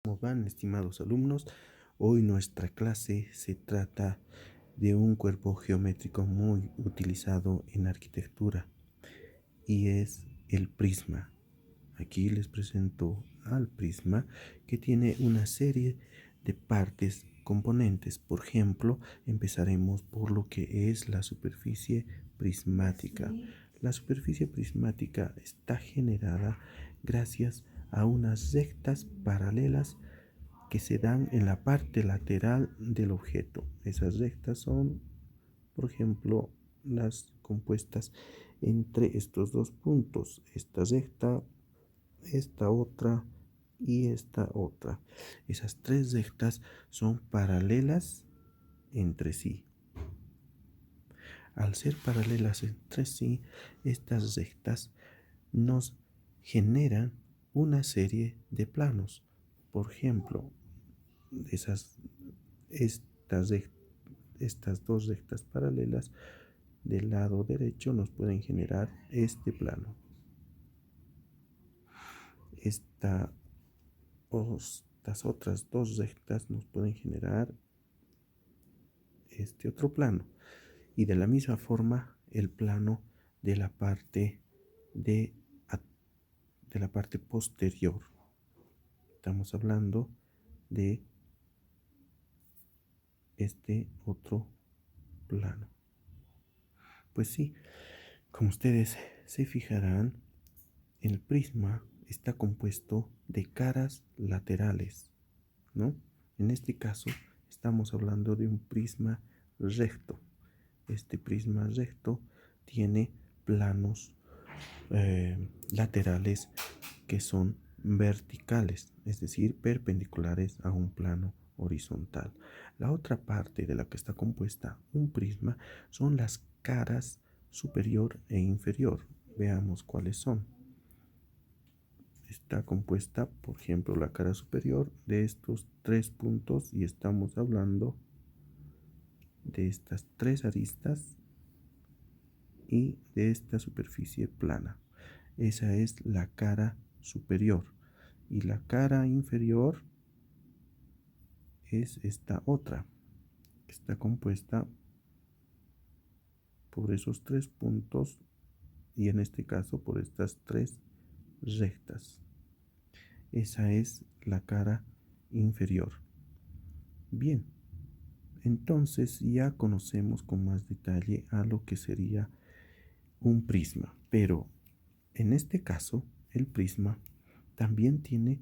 ¿Cómo van, estimados alumnos? Hoy nuestra clase se trata de un cuerpo geométrico muy utilizado en arquitectura y es el prisma. Aquí les presento al prisma, que tiene una serie de partes componentes. Por ejemplo, empezaremos por lo que es la superficie prismática. La superficie prismática está generada gracias a unas rectas paralelas que se dan en la parte lateral del objeto. Esas rectas son, por ejemplo, las compuestas entre estos dos puntos. Esta recta, esta otra y esta otra. Esas tres rectas son paralelas entre sí. Al ser paralelas entre sí, estas rectas nos generan una serie de planos. Por ejemplo, estas, estas dos rectas paralelas del lado derecho nos pueden generar este plano. Estas otras dos rectas nos pueden generar este otro plano. Y de la misma forma el plano de la parte de la parte posterior. Estamos hablando de este otro plano. Pues sí, como ustedes se fijarán, el prisma está compuesto de caras laterales, ¿no? En este caso estamos hablando de un prisma recto. Este prisma recto tiene planos laterales que son verticales, es decir, perpendiculares a un plano horizontal. La otra parte de la que está compuesta un prisma son las caras superior e inferior. Veamos cuáles son. Está compuesta, por ejemplo, la cara superior de estos tres puntos y estamos hablando de estas tres aristas y de esta superficie plana. Esa es la cara superior y la cara inferior es esta otra, que está compuesta por esos tres puntos y en este caso por estas tres rectas. Esa es la cara inferior. Bien, entonces ya conocemos con más detalle a lo que sería un prisma, pero en este caso el prisma también tiene,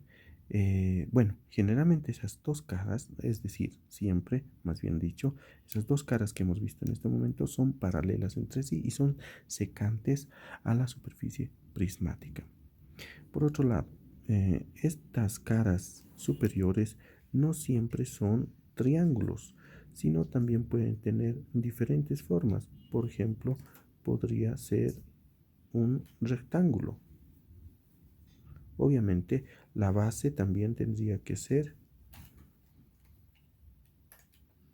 bueno, generalmente esas dos caras, es decir, siempre, más bien dicho, esas dos caras que hemos visto en este momento son paralelas entre sí y son secantes a la superficie prismática. Por otro lado, estas caras superiores no siempre son triángulos, sino también pueden tener diferentes formas. Por ejemplo, podría ser un rectángulo. Obviamente, la base también tendría que ser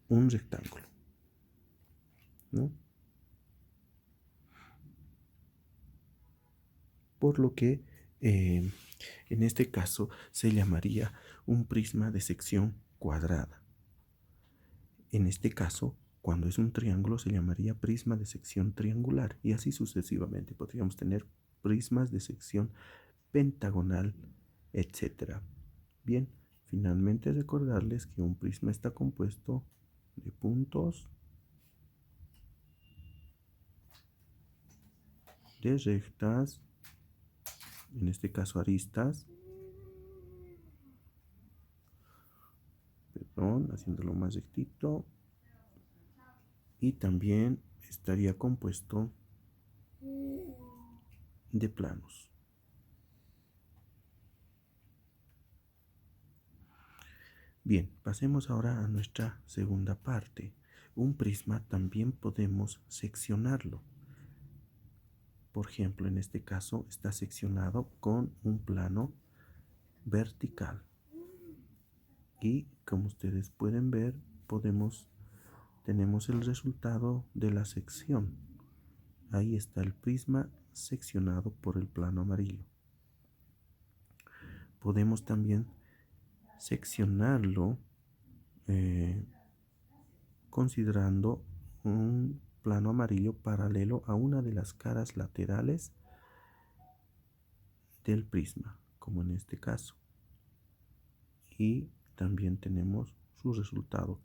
un rectángulo, ¿no? Por lo que en este caso se llamaría un prisma de sección cuadrada. En este caso, cuando es un triángulo, se llamaría prisma de sección triangular y así sucesivamente. Podríamos tener prismas de sección pentagonal, etc. Bien, finalmente recordarles que un prisma está compuesto de puntos, de rectas, en este caso aristas, perdón, haciéndolo más rectito, y también estaría compuesto de planos. Bien, pasemos ahora a nuestra segunda parte. Un prisma también podemos seccionarlo. Por ejemplo, en este caso está seccionado con un plano vertical. Y como ustedes pueden ver, tenemos el resultado de la sección. Ahí está el prisma seccionado por el plano amarillo. Podemos también seccionarlo considerando un plano amarillo paralelo a una de las caras laterales del prisma, como en este caso. Y también tenemos su resultado.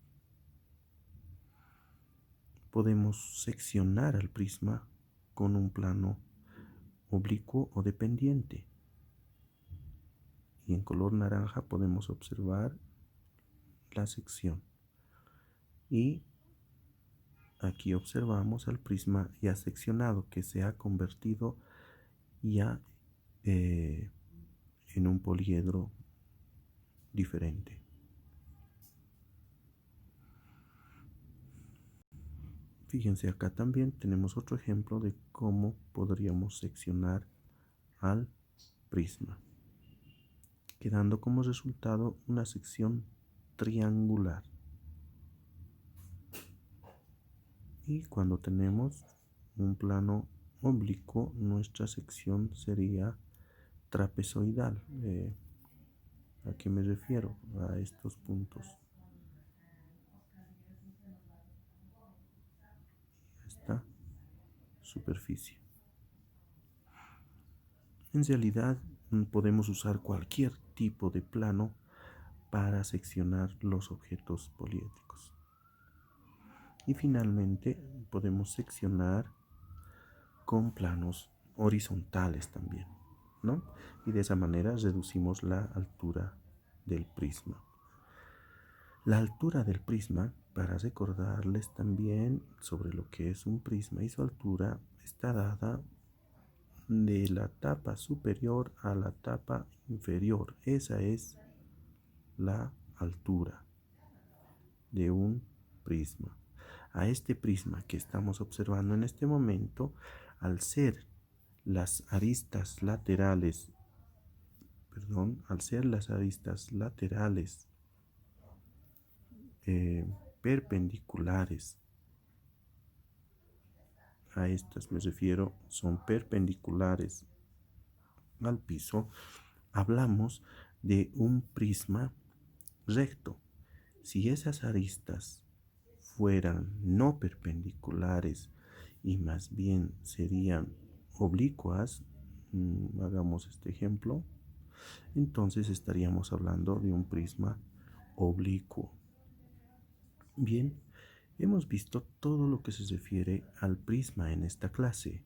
Podemos seccionar el prisma con un plano oblicuo o dependiente. Y en color naranja podemos observar la sección. Y aquí observamos el prisma ya seccionado, que se ha convertido ya en un poliedro diferente. Fíjense, acá también tenemos otro ejemplo de cómo podríamos seccionar al prisma, quedando como resultado una sección triangular. Y cuando tenemos un plano oblicuo, nuestra sección sería trapezoidal. ¿A qué me refiero? A estos puntos. Esta superficie. En realidad podemos usar cualquier tipo de plano para seccionar los objetos poliédricos. Y finalmente podemos seccionar con planos horizontales también, ¿no? Y de esa manera reducimos la altura del prisma. La altura del prisma, para recordarles también sobre lo que es un prisma y su altura, está dada de la tapa superior a la tapa inferior. Esa es la altura de un prisma. A este prisma que estamos observando en este momento, al ser las aristas laterales, perpendiculares a estas, me refiero, son perpendiculares al piso, hablamos de un prisma recto. Si esas aristas fueran no perpendiculares y más bien serían oblicuas, hagamos este ejemplo, entonces estaríamos hablando de un prisma oblicuo. Bien, hemos visto todo lo que se refiere al prisma en esta clase.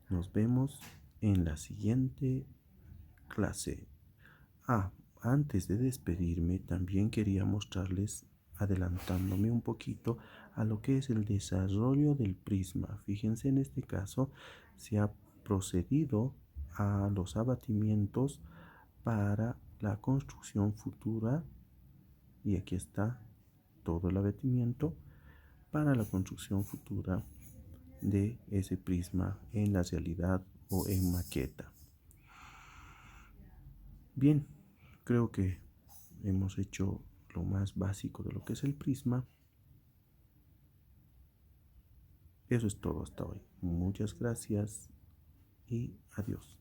Nos vemos en la siguiente clase. Antes de despedirme, también quería mostrarles, adelantándome un poquito, a lo que es el desarrollo del prisma. Fíjense, en este caso se ha procedido a los abatimientos para la construcción futura, y aquí está todo el abatimiento para la construcción futura de ese prisma en la realidad o en maqueta. Bien, creo que hemos hecho lo más básico de lo que es el prisma. Eso es todo hasta hoy. Muchas gracias y adiós.